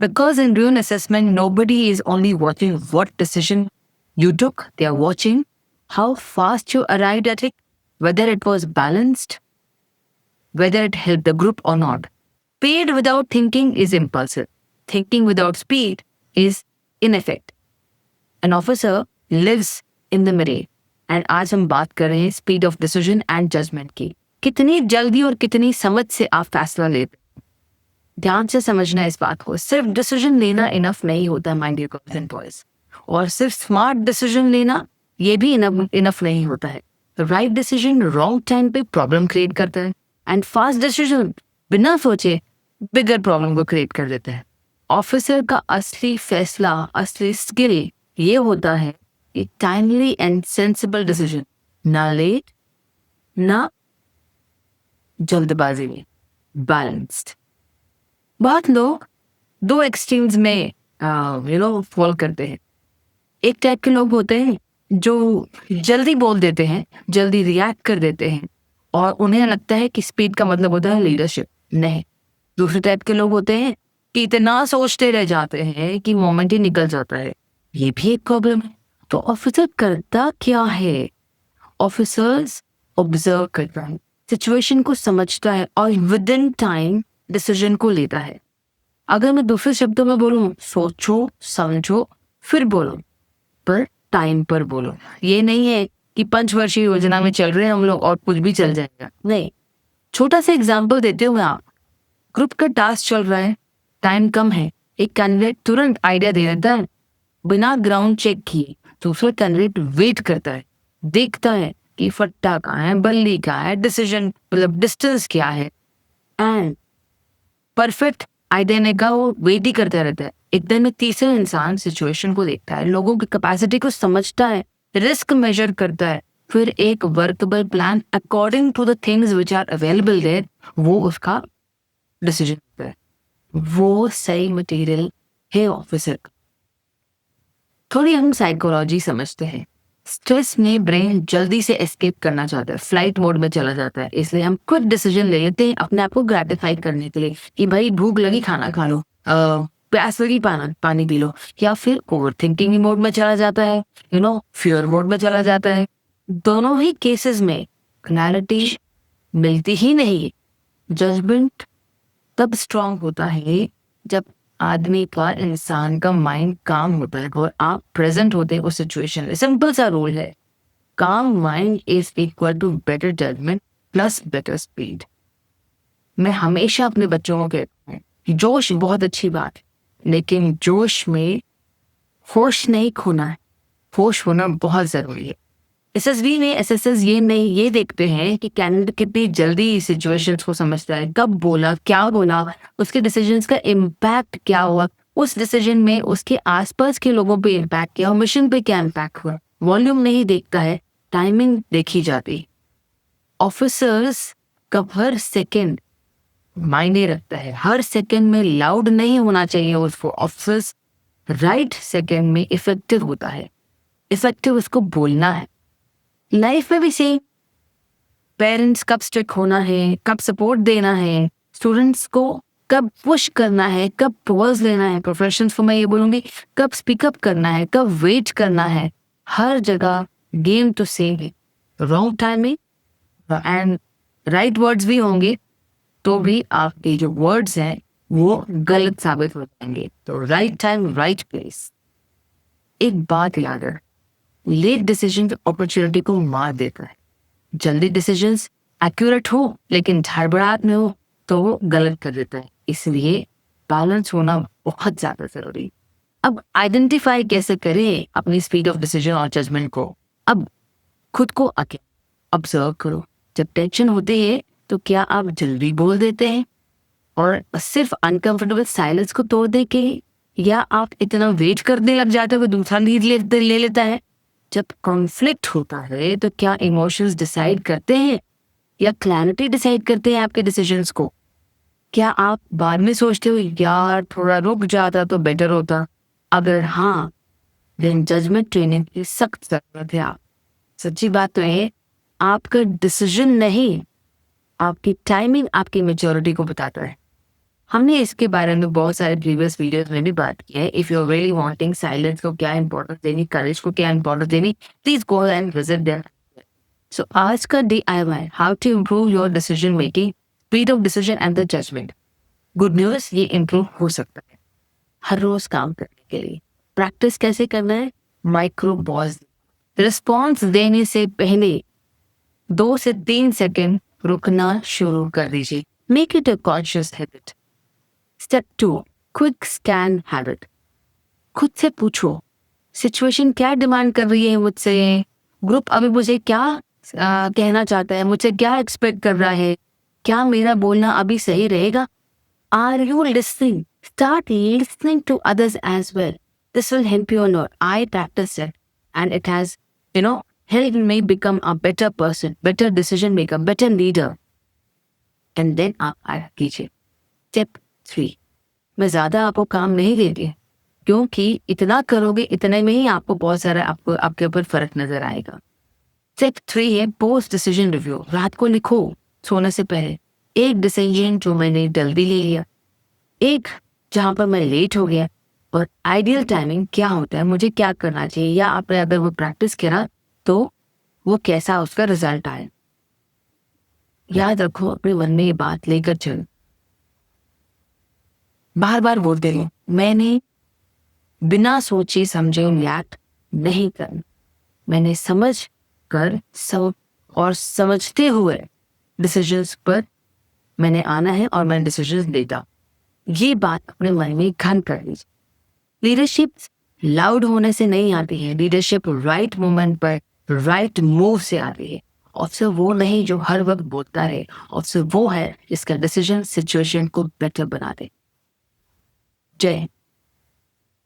Because in real assessment, nobody is only watching what decision you took, they are watching how fast you arrived at it, whether it was balanced, whether it helped the group or not. Speed without thinking is impulsive. Thinking without speed is ineffective. An officer lives in the middle. And आज हम बात कर रहे हैं speed of decision and judgement की। कितनी जल्दी और कितनी समझ से आप फैसला लेते हैं, ध्यान से समझना इस बात को। सिर्फ डिसीजन लेना इनफ नहीं होता, mind your girls and boys. और सिर्फ स्मार्ट डिसीजन लेना ये भी इनफ नहीं होता है। राइट डिसीजन रॉन्ग टाइम पे प्रॉब्लम क्रिएट करता है, एंड फास्ट डिसीजन बिना सोचे बिगर प्रॉब्लम को क्रिएट कर देता है। ऑफिसर का असली फैसला, असली स्किल ये होता है कि टाइमली एंड सेंसिबल डिसीजन, ना लेट ना जल्दबाजी में, बैलेंस्ड। बहुत लोग दो एक्सट्रीम्स में फॉल करते हैं। एक टाइप के लोग होते हैं जो जल्दी बोल देते हैं, जल्दी रिएक्ट कर देते हैं, और उन्हें लगता है कि स्पीड का मतलब होता है लीडरशिप। नहीं, दूसरे टाइप के लोग होते हैं कि इतना सोचते रह जाते हैं कि मोमेंट ही निकल जाता है। ये भी एक प्रॉब्लम है। तो ऑफिसर करता क्या है? ऑफिसर्स ऑब्जर्व करता है, सिचुएशन को समझता है और विद इन टाइम डिसीजन को लेता है। अगर मैं दूसरे शब्दों में बोलूं, सोचो समझो फिर बोलो, पर टाइम पर बोलो। ये नहीं है कि 5 वर्षीय योजना में चल रहे हैं हम लोग और कुछ भी चल जाएगा। नहीं, छोटा सा एग्जाम्पल देते हुए, आप ग्रुप का टास्क चल रहा है, टाइम कम है, एक कैंडिडेट तुरंत आइडिया दे देता है बिना ग्राउंड चेक किए। दूसरा कैंडिडेट वेट करता है, देखता है कि फट्टा कहाँ है, बल्ली कहाँ है, डिसीजन मतलब डिस्टेंस क्या है, एंड परफेक्ट आइडिया देने का वो वेट ही करता रहता है। एक दिन में तीसरा इंसान सिचुएशन को देखता है, लोगों की कैपेसिटी को समझता है, रिस्क मेजर करता है, फिर एक workable plan according to the things which are available there, वो उसका डिसीजन होता है। वो सही मटेरियल है ऑफिसर का। थोड़ी हम साइकोलॉजी समझते हैं। स्ट्रेस में ब्रेन जल्दी से एस्केप करना चाहता है, फ्लाइट मोड में चला जाता है, इसलिए हम क्विक डिसीजन ले लेते हैं अपने आप को ग्रेटिफाई करने के लिए कि भाई भूख लगी खाना खा लो, प्यास लगी पानी पी लो, या फिर ओवर थिंकिंग मोड में चला जाता है, फियर मोड में चला जाता है। दोनों ही केसेस में क्लैरिटी मिलती ही नहीं। जजमेंट तब स्ट्रांग होता है जब आदमी का, इंसान का माइंड काम होता है और आप प्रेजेंट होते हैं उस सिचुएशन में। सिंपल सा रूल है, calm mind is equal to better judgement plus better speed. मैं हमेशा अपने बच्चों को कहता हूँ, जोश बहुत अच्छी बात है, लेकिन जोश में होश नहीं खोना है, होश होना बहुत जरूरी है। एसएसबी में एसएसएस ये देखते हैं कि कैंडिडेट कितनी जल्दी सिचुएशंस को समझता है, कब बोला, क्या बोला, उसके डिसीजंस का इम्पैक्ट क्या हुआ, उस डिसीजन में उसके आसपास के लोगों पे इम्पैक्ट किया, मिशन पे क्या इम्पैक्ट हुआ। वॉल्यूम नहीं देखता है, टाइमिंग देखी जाती। ऑफिसर्स का हर सेकेंड मायने रखता है, हर सेकेंड में लाउड नहीं होना चाहिए उसको। ऑफिसर्स राइट सेकेंड में इफेक्टिव होता है, इफेक्टिव उसको बोलना है। लाइफ में भी सेम, पेरेंट्स कब स्ट्रिक्ट होना है, कब सपोर्ट देना है, स्टूडेंट्स को कब पुश करना है, कब पॉज लेना है, प्रोफेशंस को मैं ये बोलूंगी कब स्पीकअप करना है, कब वेट करना है। हर जगह गेम तो सेम है। Wrong timing and right words भी होंगे तो भी आपके जो वर्ड्स हैं वो गलत साबित हो जाएंगे। तो राइट टाइम राइट प्लेस। एक बात याद है, लेट डिसीजन अपॉर्चुनिटी को मार देता है। जल्दी डिसीजंस एक्यूरेट हो लेकिन हड़बड़ाहट में हो तो वो गलत कर देता है। इसलिए बैलेंस होना बहुत ज्यादा जरूरी। अब आइडेंटिफाई कैसे करें अपनी स्पीड ऑफ डिसीजन और जजमेंट को? अब खुद को आके ऑब्जर्व करो। जब टेंशन होती है तो क्या आप जल्दी बोल देते हैं और सिर्फ अनकंफर्टेबल साइलेंस को तोड़ दे के, या आप इतना वेट करने लग जाते हो दूसरा लीड ले लेता है? जब कॉन्फ्लिक्ट होता है तो क्या इमोशंस डिसाइड करते हैं या क्लैरिटी डिसाइड करते हैं आपके डिसीजंस को? क्या आप बाद में सोचते हो यार थोड़ा रुक जाता तो बेटर होता? अगर हाँ, देन जजमेंट ट्रेनिंग की सख्त जरूरत है। आप सच्ची बात तो है, आपका डिसीजन नहीं, आपकी टाइमिंग आपकी मेच्योरिटी को बताता है। हमने इसके बारे में बहुत सारे प्रीवियस वीडियोस में भी बात की है। If you are really wanting silence को क्या इंपॉर्टेंस देनी, करेज को क्या इंपॉर्टेंस देनी, please go and visit them. So आज का DIY, how to improve your decision making, speed of decision and the judgement. Good news, ये इम्प्रूव हो सकता है हर रोज काम करने के लिए। प्रैक्टिस कैसे करना है? Micro pause. रिस्पॉन्स देने से पहले 2 से 3 सेकेंड रुकना शुरू कर दीजिए। Make it a conscious habit. Step 2, quick scan habit. खुद से पूछो, सिचुएशन क्या डिमांड कर रही है मुझसे, ग्रुप अभी मुझे क्या कहना चाहता है, मुझसे क्या एक्सपेक्ट कर रहा है, क्या मेरा बोलना अभी सही रहेगा? Are you listening? Start listening to others as well. This will help you a lot. I practiced it and it has, helped me become a better person, better decision maker, better leader. And then आप आगे कीजिए। Step 3, मैं ज़्यादा आपको काम नहीं देती क्योंकि इतना करोगे इतने में ही आपको बहुत सारा आपके ऊपर फर्क नजर आएगा। Step 3 है पोस्ट डिसीजन रिव्यू। रात को लिखो सोने से पहले, एक डिसीजन जो मैंने जल्दी ले लिया, एक जहाँ पर मैं लेट हो गया, और आइडियल टाइमिंग क्या होता है, मुझे क्या करना चाहिए, या आपने अगर वो प्रैक्टिस करा तो वो कैसा उसका रिजल्ट आए। याद रखो, अपने मन में ये बात लेकर चलो। बार बार बोलते रहो, मैंने बिना सोचे समझे रिएक्ट नहीं करना, मैंने समझ कर और समझते हुए डिसीजंस पर मैंने आना है और मैं डिसीजंस लेता। ये बात अपने मन में घन कर लीजिए। लीडरशिप लाउड होने से नहीं आती है, लीडरशिप राइट मोमेंट पर राइट मूव से आती है। ऑफिसर वो नहीं जो हर वक्त बोलता रहे, ऑफिसर वो है जिसका डिसीजन सिचुएशन को बेटर बना दे। जय